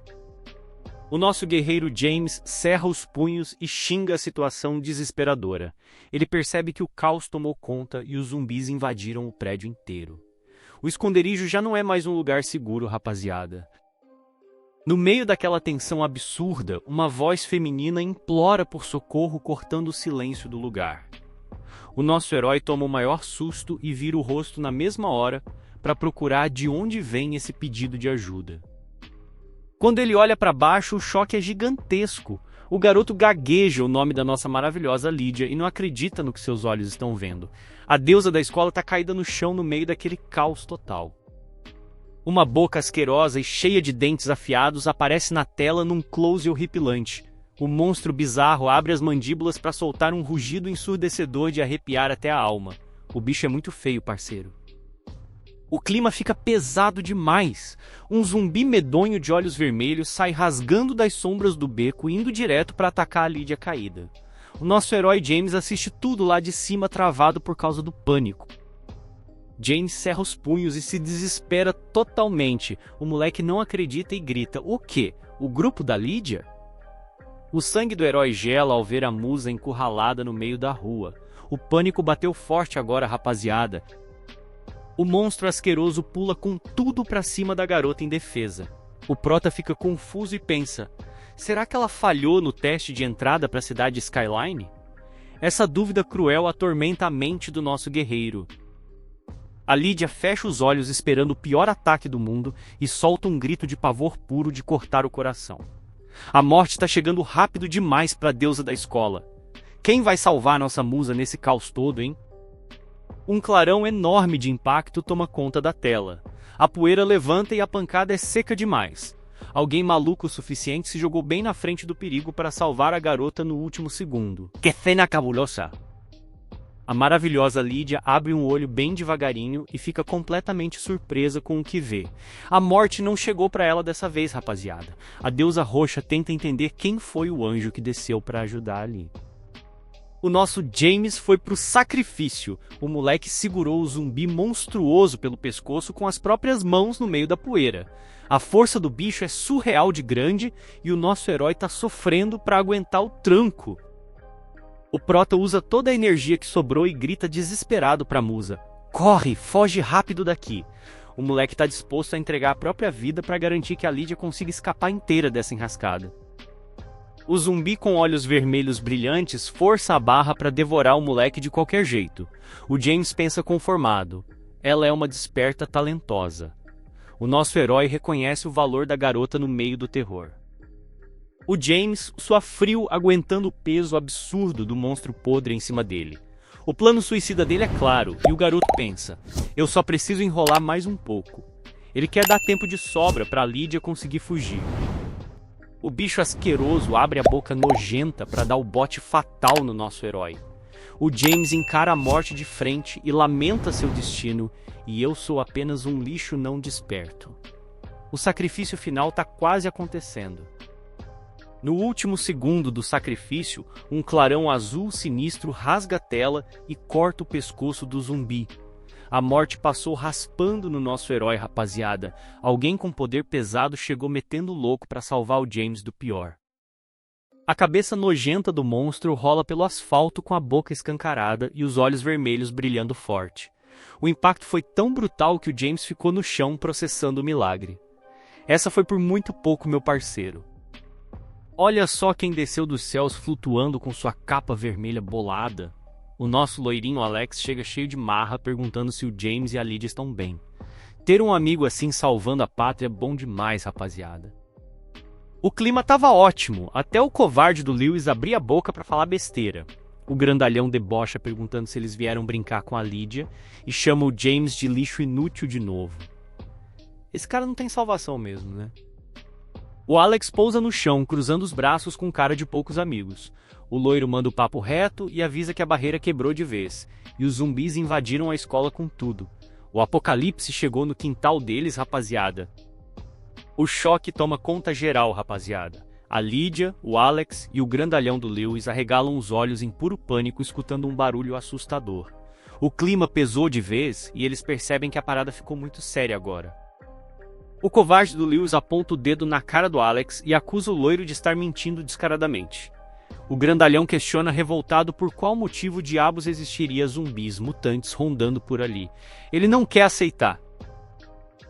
O nosso guerreiro James cerra os punhos e xinga a situação desesperadora. Ele percebe que o caos tomou conta e os zumbis invadiram o prédio inteiro. O esconderijo já não é mais um lugar seguro, rapaziada. No meio daquela tensão absurda, uma voz feminina implora por socorro, cortando o silêncio do lugar. O nosso herói toma o maior susto e vira o rosto na mesma hora para procurar de onde vem esse pedido de ajuda. Quando ele olha para baixo, o choque é gigantesco. O garoto gagueja o nome da nossa maravilhosa Lídia e não acredita no que seus olhos estão vendo. A deusa da escola está caída no chão no meio daquele caos total. Uma boca asquerosa e cheia de dentes afiados aparece na tela num close horripilante. O monstro bizarro abre as mandíbulas para soltar um rugido ensurdecedor de arrepiar até a alma. O bicho é muito feio, parceiro. O clima fica pesado demais. Um zumbi medonho de olhos vermelhos sai rasgando das sombras do beco, indo direto para atacar a Lídia caída. O nosso herói James assiste tudo lá de cima travado por causa do pânico. James cerra os punhos e se desespera totalmente. O moleque não acredita e grita: "O quê? O grupo da Lídia?" O sangue do herói gela ao ver a musa encurralada no meio da rua. O pânico bateu forte agora, rapaziada. O monstro asqueroso pula com tudo pra cima da garota indefesa. O prota fica confuso e pensa: será que ela falhou no teste de entrada para a cidade Skyline? Essa dúvida cruel atormenta a mente do nosso guerreiro. A Lídia fecha os olhos esperando o pior ataque do mundo e solta um grito de pavor puro de cortar o coração. A morte está chegando rápido demais para a deusa da escola. Quem vai salvar nossa musa nesse caos todo, hein? Um clarão enorme de impacto toma conta da tela. A poeira levanta e a pancada é seca demais. Alguém maluco o suficiente se jogou bem na frente do perigo para salvar a garota no último segundo. Que cena cabulosa! A maravilhosa Lídia abre um olho bem devagarinho e fica completamente surpresa com o que vê. A morte não chegou para ela dessa vez, rapaziada. A deusa roxa tenta entender quem foi o anjo que desceu para ajudar ali. O nosso James foi pro sacrifício. O moleque segurou o zumbi monstruoso pelo pescoço com as próprias mãos no meio da poeira. A força do bicho é surreal de grande e o nosso herói tá sofrendo para aguentar o tranco. O prota usa toda a energia que sobrou e grita desesperado pra musa: "Corre, foge rápido daqui." O moleque tá disposto a entregar a própria vida para garantir que a Lídia consiga escapar inteira dessa enrascada. O zumbi com olhos vermelhos brilhantes força a barra para devorar o moleque de qualquer jeito. O James pensa conformado: ela é uma desperta talentosa. O nosso herói reconhece o valor da garota no meio do terror. O James soa frio aguentando o peso absurdo do monstro podre em cima dele. O plano suicida dele é claro, e o garoto pensa: eu só preciso enrolar mais um pouco. Ele quer dar tempo de sobra para Lídia conseguir fugir. O bicho asqueroso abre a boca nojenta para dar o bote fatal no nosso herói. O James encara a morte de frente e lamenta seu destino, e eu sou apenas um lixo não desperto. O sacrifício final está quase acontecendo. No último segundo do sacrifício, um clarão azul sinistro rasga a tela e corta o pescoço do zumbi. A morte passou raspando no nosso herói, rapaziada. Alguém com poder pesado chegou metendo louco para salvar o James do pior. A cabeça nojenta do monstro rola pelo asfalto com a boca escancarada e os olhos vermelhos brilhando forte. O impacto foi tão brutal que o James ficou no chão processando o milagre. Essa foi por muito pouco, meu parceiro. Olha só quem desceu dos céus flutuando com sua capa vermelha bolada. O nosso loirinho Alex chega cheio de marra perguntando se o James e a Lídia estão bem. Ter um amigo assim salvando a pátria é bom demais, rapaziada. O clima tava ótimo, até o covarde do Lewis abrir a boca para falar besteira. O grandalhão debocha perguntando se eles vieram brincar com a Lídia e chama o James de lixo inútil de novo. Esse cara não tem salvação mesmo, né? O Alex pousa no chão, cruzando os braços com cara de poucos amigos. O loiro manda o papo reto e avisa que a barreira quebrou de vez, e os zumbis invadiram a escola com tudo. O apocalipse chegou no quintal deles, rapaziada. O choque toma conta geral, rapaziada. A Lídia, o Alex e o grandalhão do Lewis arregalam os olhos em puro pânico escutando um barulho assustador. O clima pesou de vez e eles percebem que a parada ficou muito séria agora. O covarde do Lewis aponta o dedo na cara do Alex e acusa o loiro de estar mentindo descaradamente. O grandalhão questiona revoltado por qual motivo diabos existiria zumbis mutantes rondando por ali. Ele não quer aceitar.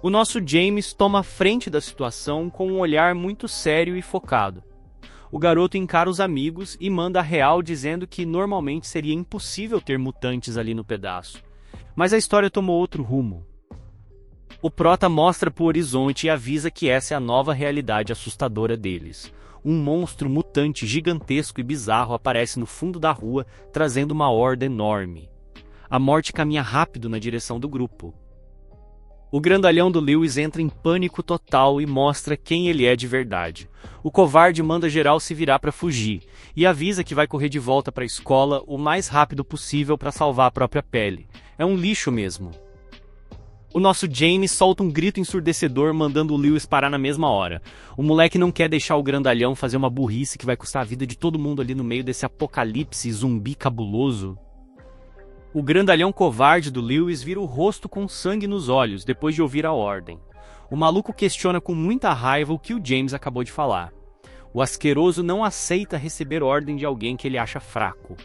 O nosso James toma a frente da situação com um olhar muito sério e focado. O garoto encara os amigos e manda a real dizendo que normalmente seria impossível ter mutantes ali no pedaço. Mas a história tomou outro rumo. O prota mostra pro horizonte e avisa que essa é a nova realidade assustadora deles. um monstro mutante gigantesco e bizarro aparece no fundo da rua, trazendo uma horda enorme. A morte caminha rápido na direção do grupo. O grandalhão do Lewis entra em pânico total e mostra quem ele é de verdade. O covarde manda geral se virar para fugir, e avisa que vai correr de volta para a escola o mais rápido possível para salvar a própria pele. É um lixo mesmo. O nosso James solta um grito ensurdecedor, mandando o Lewis parar na mesma hora. O moleque não quer deixar o grandalhão fazer uma burrice que vai custar a vida de todo mundo ali no meio desse apocalipse zumbi cabuloso. O grandalhão covarde do Lewis vira o rosto com sangue nos olhos depois de ouvir a ordem. O maluco questiona com muita raiva o que o James acabou de falar. O asqueroso não aceita receber ordem de alguém que ele acha fraco.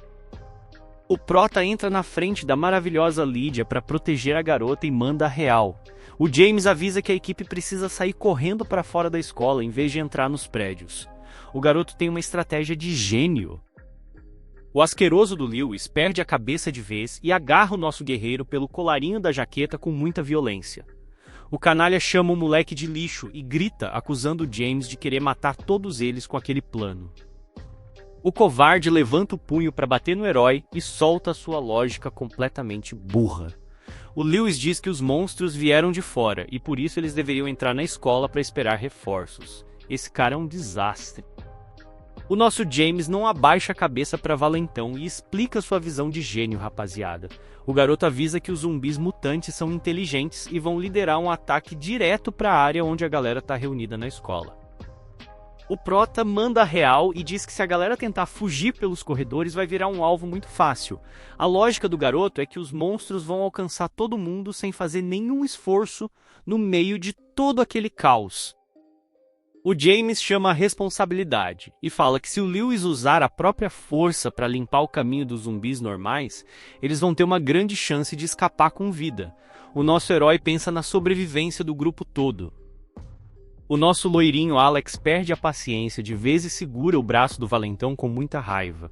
O Prota entra na frente da maravilhosa Lydia para proteger a garota e manda a real. O James avisa que a equipe precisa sair correndo para fora da escola em vez de entrar nos prédios. O garoto tem uma estratégia de gênio. O asqueroso do Lewis perde a cabeça de vez e agarra o nosso guerreiro pelo colarinho da jaqueta com muita violência. O canalha chama o moleque de lixo e grita, acusando o James de querer matar todos eles com aquele plano. O covarde levanta o punho para bater no herói e solta sua lógica completamente burra. O Lewis diz que os monstros vieram de fora e por isso eles deveriam entrar na escola para esperar reforços. Esse cara é um desastre. O nosso James não abaixa a cabeça para valentão e explica sua visão de gênio, rapaziada. O garoto avisa que os zumbis mutantes são inteligentes e vão liderar um ataque direto para a área onde a galera tá reunida na escola. O Prota manda a real e diz que se a galera tentar fugir pelos corredores vai virar um alvo muito fácil. A lógica do garoto é que os monstros vão alcançar todo mundo sem fazer nenhum esforço no meio de todo aquele caos. O James chama a responsabilidade e fala que se o Lewis usar a própria força para limpar o caminho dos zumbis normais, eles vão ter uma grande chance de escapar com vida. O nosso herói pensa na sobrevivência do grupo todo. O nosso loirinho Alex perde a paciência de vez e segura o braço do valentão com muita raiva.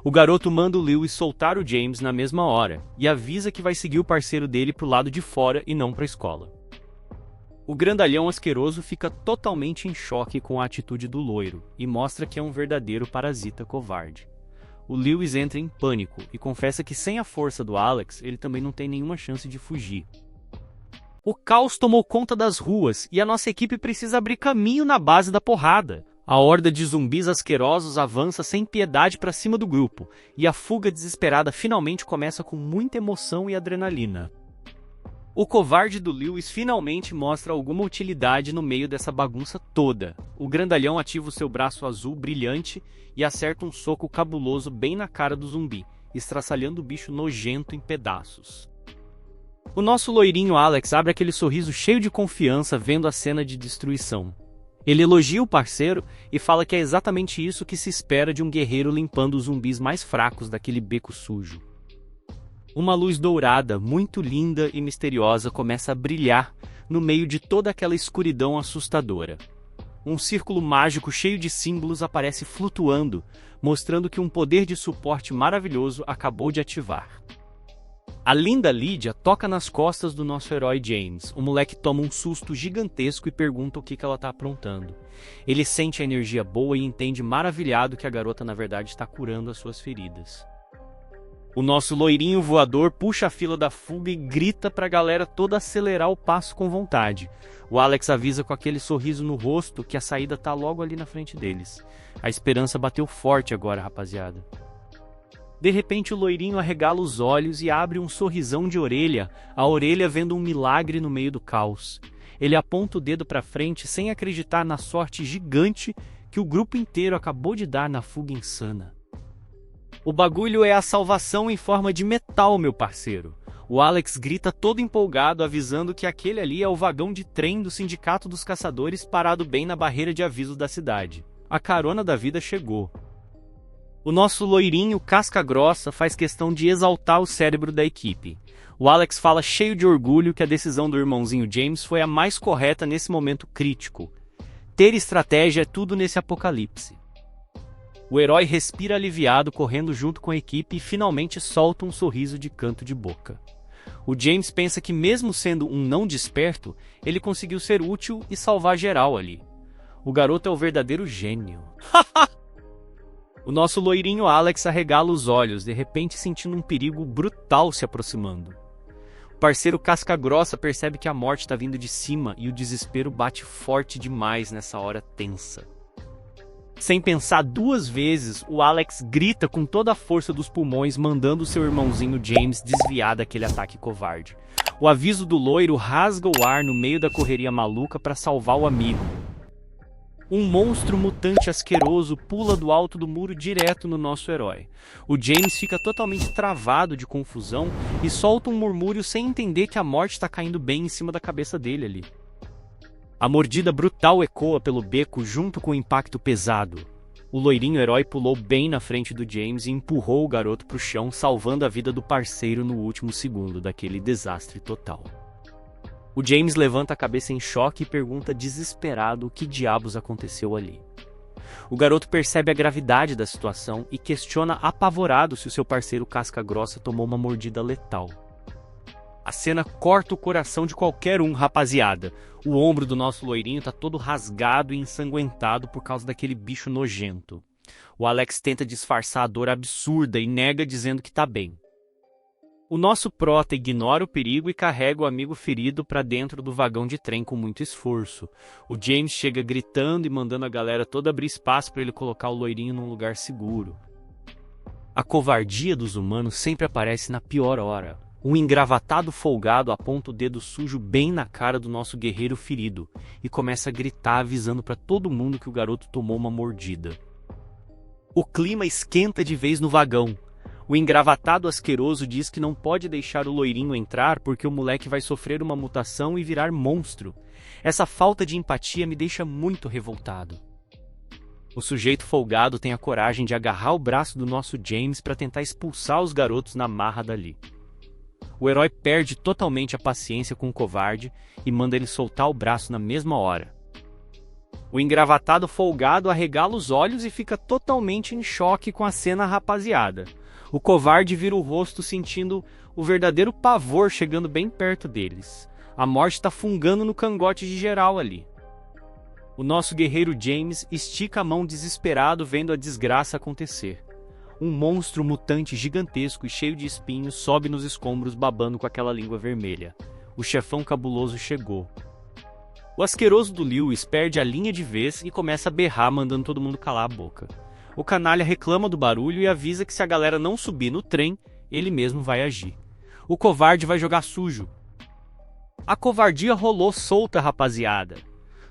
O garoto manda o Lewis soltar o James na mesma hora e avisa que vai seguir o parceiro dele pro lado de fora e não pra escola. O grandalhão asqueroso fica totalmente em choque com a atitude do loiro e mostra que é um verdadeiro parasita covarde. O Lewis entra em pânico e confessa que sem a força do Alex ele também não tem nenhuma chance de fugir. O caos tomou conta das ruas e a nossa equipe precisa abrir caminho na base da porrada. A horda de zumbis asquerosos avança sem piedade para cima do grupo e a fuga desesperada finalmente começa com muita emoção e adrenalina. O covarde do Lewis finalmente mostra alguma utilidade no meio dessa bagunça toda. O grandalhão ativa o seu braço azul brilhante e acerta um soco cabuloso bem na cara do zumbi, estraçalhando o bicho nojento em pedaços. O nosso loirinho Alex abre aquele sorriso cheio de confiança vendo a cena de destruição. Ele elogia o parceiro e fala que é exatamente isso que se espera de um guerreiro limpando os zumbis mais fracos daquele beco sujo. Uma luz dourada, muito linda e misteriosa, começa a brilhar no meio de toda aquela escuridão assustadora. Um círculo mágico cheio de símbolos aparece flutuando, mostrando que um poder de suporte maravilhoso acabou de ativar. A linda Lydia toca nas costas do nosso herói James. O moleque toma um susto gigantesco e pergunta o que ela está aprontando. Ele sente a energia boa e entende maravilhado que a garota na verdade está curando as suas feridas. O nosso loirinho voador puxa a fila da fuga e grita para a galera toda acelerar o passo com vontade. O Alex avisa com aquele sorriso no rosto que a saída tá logo ali na frente deles. A esperança bateu forte agora, rapaziada. De repente o loirinho arregala os olhos e abre um sorrisão de orelha, a orelha vendo um milagre no meio do caos. Ele aponta o dedo para frente sem acreditar na sorte gigante que o grupo inteiro acabou de dar na fuga insana. O bagulho é a salvação em forma de metal, meu parceiro. O Alex grita todo empolgado, avisando que aquele ali é o vagão de trem do Sindicato dos Caçadores parado bem na barreira de aviso da cidade. A carona da vida chegou. O nosso loirinho casca grossa faz questão de exaltar o cérebro da equipe. O Alex fala cheio de orgulho que a decisão do irmãozinho James foi a mais correta nesse momento crítico. Ter estratégia é tudo nesse apocalipse. O herói respira aliviado correndo junto com a equipe e finalmente solta um sorriso de canto de boca. O James pensa que mesmo sendo um não desperto, ele conseguiu ser útil e salvar geral ali. O garoto é o verdadeiro gênio. O nosso loirinho Alex arregala os olhos, de repente sentindo um perigo brutal se aproximando. O parceiro casca-grossa percebe que a morte está vindo de cima e o desespero bate forte demais nessa hora tensa. Sem pensar duas vezes, o Alex grita com toda a força dos pulmões, mandando seu irmãozinho James desviar daquele ataque covarde. O aviso do loiro rasga o ar no meio da correria maluca para salvar o amigo. Um monstro mutante asqueroso pula do alto do muro direto no nosso herói. O James fica totalmente travado de confusão e solta um murmúrio sem entender que a morte está caindo bem em cima da cabeça dele ali. A mordida brutal ecoa pelo beco junto com o impacto pesado. O loirinho herói pulou bem na frente do James e empurrou o garoto para o chão, salvando a vida do parceiro no último segundo daquele desastre total. O James levanta a cabeça em choque e pergunta desesperado o que diabos aconteceu ali. O garoto percebe a gravidade da situação e questiona apavorado se o seu parceiro casca-grossa tomou uma mordida letal. A cena corta o coração de qualquer um, rapaziada. O ombro do nosso loirinho tá todo rasgado e ensanguentado por causa daquele bicho nojento. O Alex tenta disfarçar a dor absurda e nega dizendo que tá bem. O nosso prota ignora o perigo e carrega o amigo ferido para dentro do vagão de trem com muito esforço. O James chega gritando e mandando a galera toda abrir espaço para ele colocar o loirinho num lugar seguro. A covardia dos humanos sempre aparece na pior hora. Um engravatado folgado aponta o dedo sujo bem na cara do nosso guerreiro ferido e começa a gritar avisando para todo mundo que o garoto tomou uma mordida. O clima esquenta de vez no vagão. O engravatado asqueroso diz que não pode deixar o loirinho entrar porque o moleque vai sofrer uma mutação e virar monstro. Essa falta de empatia me deixa muito revoltado. O sujeito folgado tem a coragem de agarrar o braço do nosso James para tentar expulsar os garotos na marra dali. O herói perde totalmente a paciência com o covarde e manda ele soltar o braço na mesma hora. O engravatado folgado arregala os olhos e fica totalmente em choque com a cena, rapaziada. O covarde vira o rosto sentindo o verdadeiro pavor chegando bem perto deles. A morte está fungando no cangote de geral ali. O nosso guerreiro James estica a mão desesperado vendo a desgraça acontecer. Um monstro mutante gigantesco e cheio de espinhos sobe nos escombros babando com aquela língua vermelha. O chefão cabuloso chegou. O asqueroso do Lewis perde a linha de vez e começa a berrar, mandando todo mundo calar a boca. O canalha reclama do barulho e avisa que se a galera não subir no trem, ele mesmo vai agir. O covarde vai jogar sujo. A covardia rolou solta, rapaziada.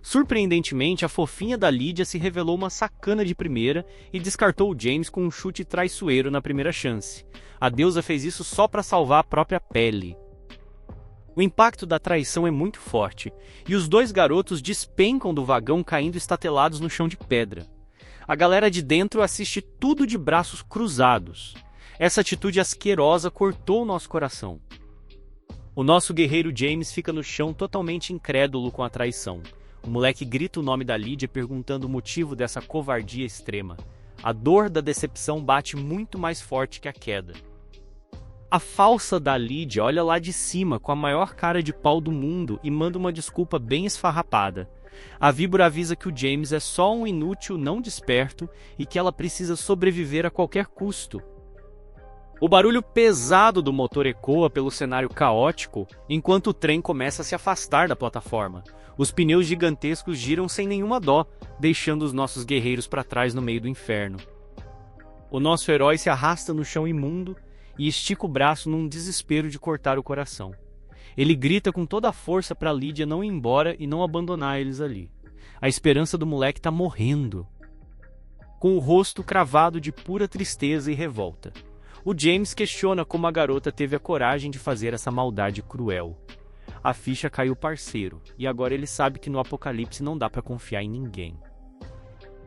Surpreendentemente, a fofinha da Lídia se revelou uma sacana de primeira e descartou o James com um chute traiçoeiro na primeira chance. A deusa fez isso só para salvar a própria pele. O impacto da traição é muito forte, e os dois garotos despencam do vagão caindo estatelados no chão de pedra. A galera de dentro assiste tudo de braços cruzados. Essa atitude asquerosa cortou o nosso coração. O nosso guerreiro James fica no chão totalmente incrédulo com a traição. O moleque grita o nome da Lídia perguntando o motivo dessa covardia extrema. A dor da decepção bate muito mais forte que a queda. A falsa da Lídia olha lá de cima com a maior cara de pau do mundo e manda uma desculpa bem esfarrapada. A víbora avisa que o James é só um inútil não desperto e que ela precisa sobreviver a qualquer custo. O barulho pesado do motor ecoa pelo cenário caótico enquanto o trem começa a se afastar da plataforma. Os pneus gigantescos giram sem nenhuma dó, deixando os nossos guerreiros para trás no meio do inferno. O nosso herói se arrasta no chão imundo e estica o braço num desespero de cortar o coração. Ele grita com toda a força para Lídia não ir embora e não abandonar eles ali. A esperança do moleque tá morrendo. Com o rosto cravado de pura tristeza e revolta. O James questiona como a garota teve a coragem de fazer essa maldade cruel. A ficha caiu parceiro, e agora ele sabe que no apocalipse não dá para confiar em ninguém.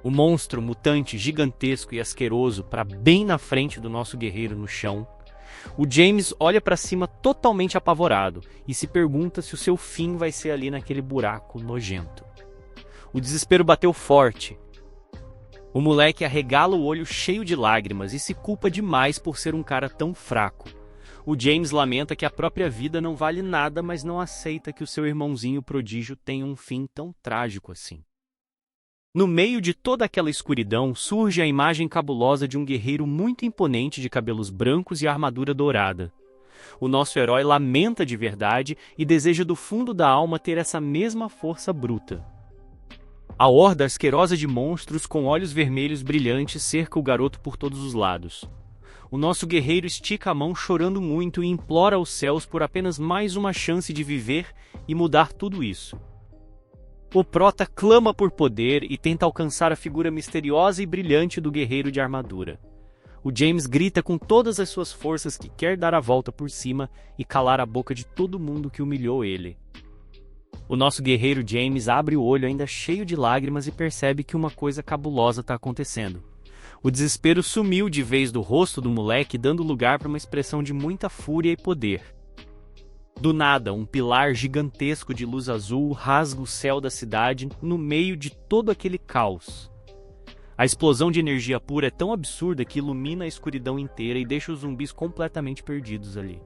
O monstro mutante gigantesco e asqueroso para bem na frente do nosso guerreiro no chão. O James olha para cima totalmente apavorado e se pergunta se o seu fim vai ser ali naquele buraco nojento. O desespero bateu forte. O moleque arregala o olho cheio de lágrimas e se culpa demais por ser um cara tão fraco. O James lamenta que a própria vida não vale nada, mas não aceita que o seu irmãozinho prodígio tenha um fim tão trágico assim. No meio de toda aquela escuridão, surge a imagem cabulosa de um guerreiro muito imponente de cabelos brancos e armadura dourada. O nosso herói lamenta de verdade e deseja do fundo da alma ter essa mesma força bruta. A horda asquerosa de monstros com olhos vermelhos brilhantes cerca o garoto por todos os lados. O nosso guerreiro estica a mão chorando muito e implora aos céus por apenas mais uma chance de viver e mudar tudo isso. O prota clama por poder e tenta alcançar a figura misteriosa e brilhante do guerreiro de armadura. O James grita com todas as suas forças que quer dar a volta por cima e calar a boca de todo mundo que humilhou ele. O nosso guerreiro James abre o olho ainda cheio de lágrimas e percebe que uma coisa cabulosa está acontecendo. O desespero sumiu de vez do rosto do moleque, dando lugar para uma expressão de muita fúria e poder. Do nada, um pilar gigantesco de luz azul rasga o céu da cidade no meio de todo aquele caos. A explosão de energia pura é tão absurda que ilumina a escuridão inteira e deixa os zumbis completamente perdidos ali.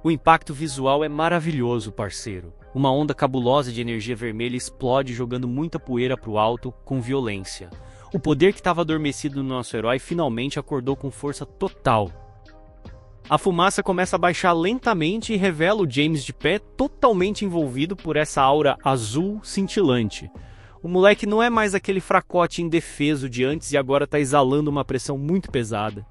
O impacto visual é maravilhoso, parceiro. Uma onda cabulosa de energia vermelha explode jogando muita poeira para o alto com violência. O poder que estava adormecido no nosso herói finalmente acordou com força total. A fumaça começa a baixar lentamente e revela o James de pé, totalmente envolvido por essa aura azul cintilante. O moleque não é mais aquele fracote indefeso de antes e agora está exalando uma pressão muito pesada.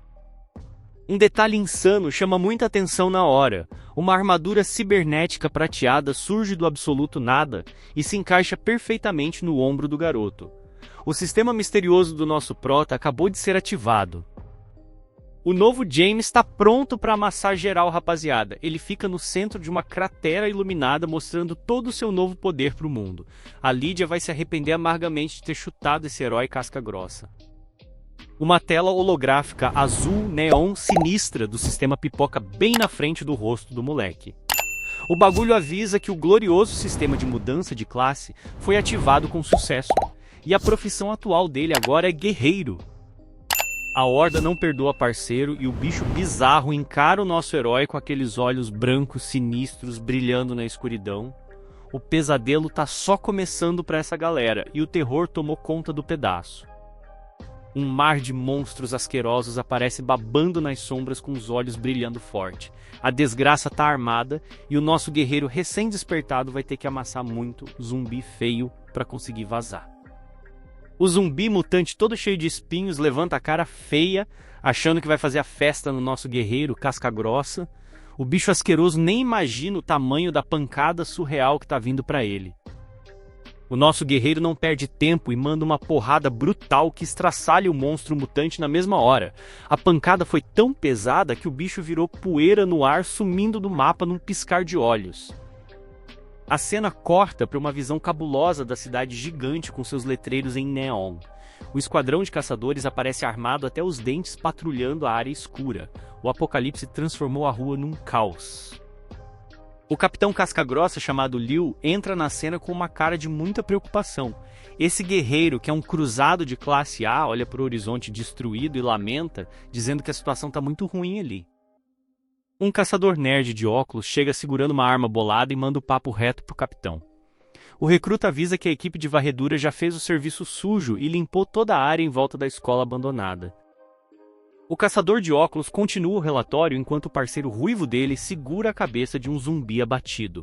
Um detalhe insano chama muita atenção na hora. Uma armadura cibernética prateada surge do absoluto nada e se encaixa perfeitamente no ombro do garoto. O sistema misterioso do nosso prota acabou de ser ativado. O novo James está pronto para amassar geral, rapaziada. Ele fica no centro de uma cratera iluminada, mostrando todo o seu novo poder para o mundo. A Lídia vai se arrepender amargamente de ter chutado esse herói casca grossa. Uma tela holográfica azul neon sinistra do sistema pipoca bem na frente do rosto do moleque. O bagulho avisa que o glorioso sistema de mudança de classe foi ativado com sucesso. E a profissão atual dele agora é guerreiro. A horda não perdoa parceiro e o bicho bizarro encara o nosso herói com aqueles olhos brancos sinistros brilhando na escuridão. O pesadelo tá só começando para essa galera e o terror tomou conta do pedaço. Um mar de monstros asquerosos aparece babando nas sombras com os olhos brilhando forte. A desgraça tá armada e o nosso guerreiro recém-despertado vai ter que amassar muito zumbi feio para conseguir vazar. O zumbi mutante todo cheio de espinhos levanta a cara feia, achando que vai fazer a festa no nosso guerreiro casca grossa. O bicho asqueroso nem imagina o tamanho da pancada surreal que tá vindo para ele. O nosso guerreiro não perde tempo e manda uma porrada brutal que estraçalha o monstro mutante na mesma hora. A pancada foi tão pesada que o bicho virou poeira no ar, sumindo do mapa num piscar de olhos. A cena corta para uma visão cabulosa da cidade gigante com seus letreiros em neon. O esquadrão de caçadores aparece armado até os dentes patrulhando a área escura. O apocalipse transformou a rua num caos. O capitão casca-grossa chamado Liu entra na cena com uma cara de muita preocupação. Esse guerreiro, que é um cruzado de classe A, olha para o horizonte destruído e lamenta, dizendo que a situação está muito ruim ali. Um caçador nerd de óculos chega segurando uma arma bolada e manda o papo reto pro capitão. O recruta avisa que a equipe de varredura já fez o serviço sujo e limpou toda a área em volta da escola abandonada. O caçador de óculos continua o relatório enquanto o parceiro ruivo dele segura a cabeça de um zumbi abatido.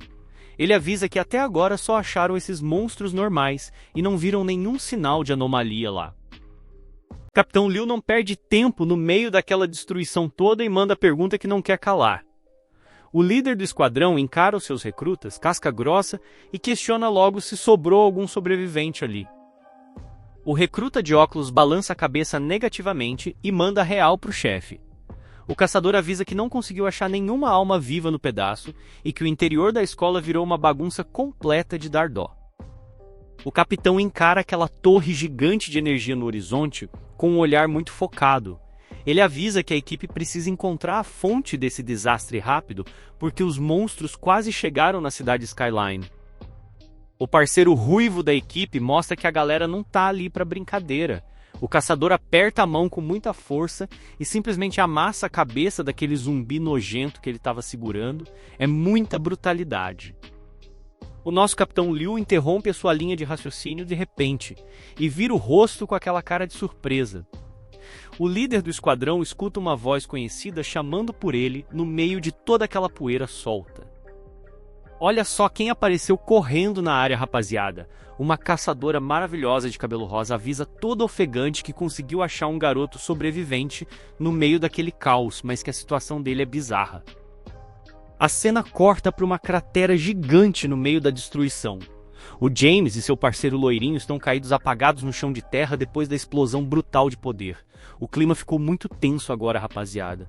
Ele avisa que até agora só acharam esses monstros normais e não viram nenhum sinal de anomalia lá. Capitão Liu não perde tempo no meio daquela destruição toda e manda a pergunta que não quer calar. O líder do esquadrão encara os seus recrutas, casca grossa, e questiona logo se sobrou algum sobrevivente ali. O recruta de óculos balança a cabeça negativamente e manda real pro chefe. O caçador avisa que não conseguiu achar nenhuma alma viva no pedaço e que o interior da escola virou uma bagunça completa de dar dó. O capitão encara aquela torre gigante de energia no horizonte com um olhar muito focado. Ele avisa que a equipe precisa encontrar a fonte desse desastre rápido, porque os monstros quase chegaram na cidade Skyline. O parceiro ruivo da equipe mostra que a galera não tá ali pra brincadeira. O caçador aperta a mão com muita força e simplesmente amassa a cabeça daquele zumbi nojento que ele estava segurando. É muita brutalidade. O nosso capitão Liu interrompe a sua linha de raciocínio de repente e vira o rosto com aquela cara de surpresa. O líder do esquadrão escuta uma voz conhecida chamando por ele no meio de toda aquela poeira solta. Olha só quem apareceu correndo na área, rapaziada. Uma caçadora maravilhosa de cabelo rosa avisa toda ofegante que conseguiu achar um garoto sobrevivente no meio daquele caos, mas que a situação dele é bizarra. A cena corta para uma cratera gigante no meio da destruição. O James e seu parceiro loirinho estão caídos apagados no chão de terra depois da explosão brutal de poder. O clima ficou muito tenso agora, rapaziada.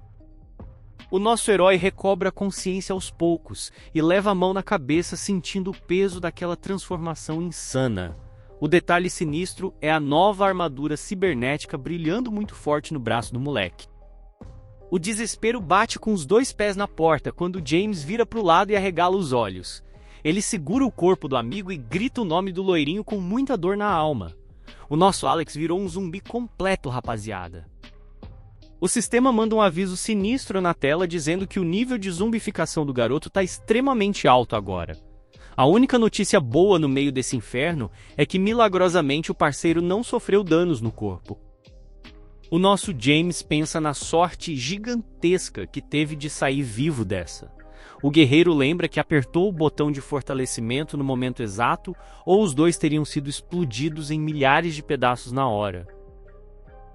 O nosso herói recobra a consciência aos poucos e leva a mão na cabeça sentindo o peso daquela transformação insana. O detalhe sinistro é a nova armadura cibernética brilhando muito forte no braço do moleque. O desespero bate com os dois pés na porta quando James vira para o lado e arregala os olhos. Ele segura o corpo do amigo e grita o nome do loirinho com muita dor na alma. O nosso Alex virou um zumbi completo, rapaziada. O sistema manda um aviso sinistro na tela dizendo que o nível de zumbificação do garoto está extremamente alto agora. A única notícia boa no meio desse inferno é que milagrosamente o parceiro não sofreu danos no corpo. O nosso James pensa na sorte gigantesca que teve de sair vivo dessa. O guerreiro lembra que apertou o botão de fortalecimento no momento exato ou os dois teriam sido explodidos em milhares de pedaços na hora.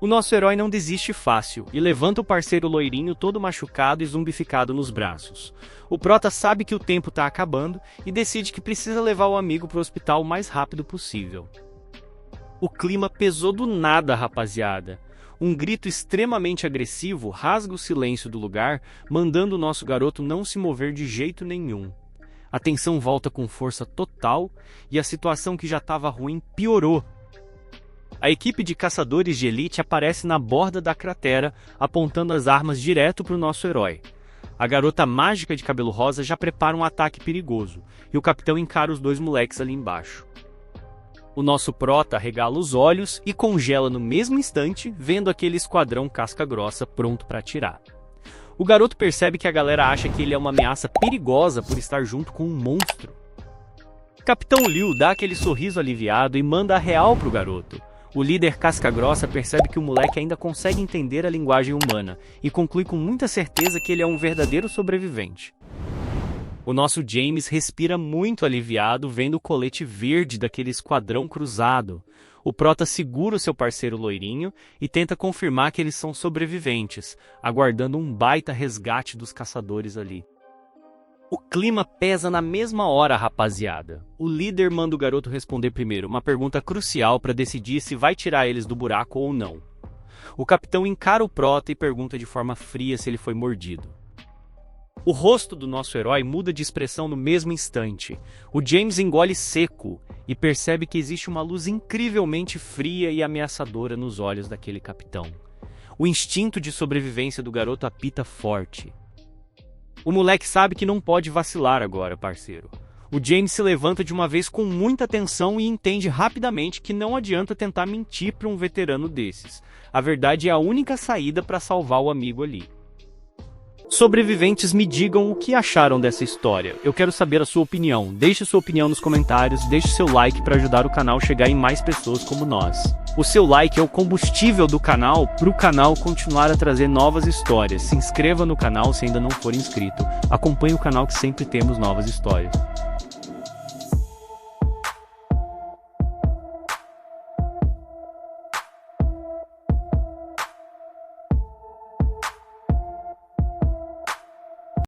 O nosso herói não desiste fácil e levanta o parceiro loirinho todo machucado e zumbificado nos braços. O prota sabe que o tempo está acabando e decide que precisa levar o amigo para o hospital o mais rápido possível. O clima pesou do nada, rapaziada. Um grito extremamente agressivo rasga o silêncio do lugar, mandando o nosso garoto não se mover de jeito nenhum. A tensão volta com força total e a situação que já estava ruim piorou. A equipe de caçadores de elite aparece na borda da cratera, apontando as armas direto para o nosso herói. A garota mágica de cabelo rosa já prepara um ataque perigoso, e o capitão encara os dois moleques ali embaixo. O nosso prota arregala os olhos e congela no mesmo instante, vendo aquele esquadrão casca-grossa pronto para atirar. O garoto percebe que a galera acha que ele é uma ameaça perigosa por estar junto com um monstro. Capitão Liu dá aquele sorriso aliviado e manda a real pro garoto. O líder casca-grossa percebe que o moleque ainda consegue entender a linguagem humana e conclui com muita certeza que ele é um verdadeiro sobrevivente. O nosso James respira muito aliviado vendo o colete verde daquele esquadrão cruzado. O prota segura o seu parceiro loirinho e tenta confirmar que eles são sobreviventes, aguardando um baita resgate dos caçadores ali. O clima pesa na mesma hora, rapaziada. O líder manda o garoto responder primeiro uma pergunta crucial para decidir se vai tirar eles do buraco ou não. O capitão encara o prota e pergunta de forma fria se ele foi mordido. O rosto do nosso herói muda de expressão no mesmo instante. O James engole seco e percebe que existe uma luz incrivelmente fria e ameaçadora nos olhos daquele capitão. O instinto de sobrevivência do garoto apita forte. O moleque sabe que não pode vacilar agora, parceiro. O James se levanta de uma vez com muita tensão e entende rapidamente que não adianta tentar mentir para um veterano desses. A verdade é a única saída para salvar o amigo ali. Sobreviventes, me digam o que acharam dessa história. Eu quero saber a sua opinião. Deixe sua opinião nos comentários, deixe seu like para ajudar o canal a chegar em mais pessoas como nós. O seu like é o combustível do canal para o canal continuar a trazer novas histórias. Se inscreva no canal se ainda não for inscrito. Acompanhe o canal que sempre temos novas histórias.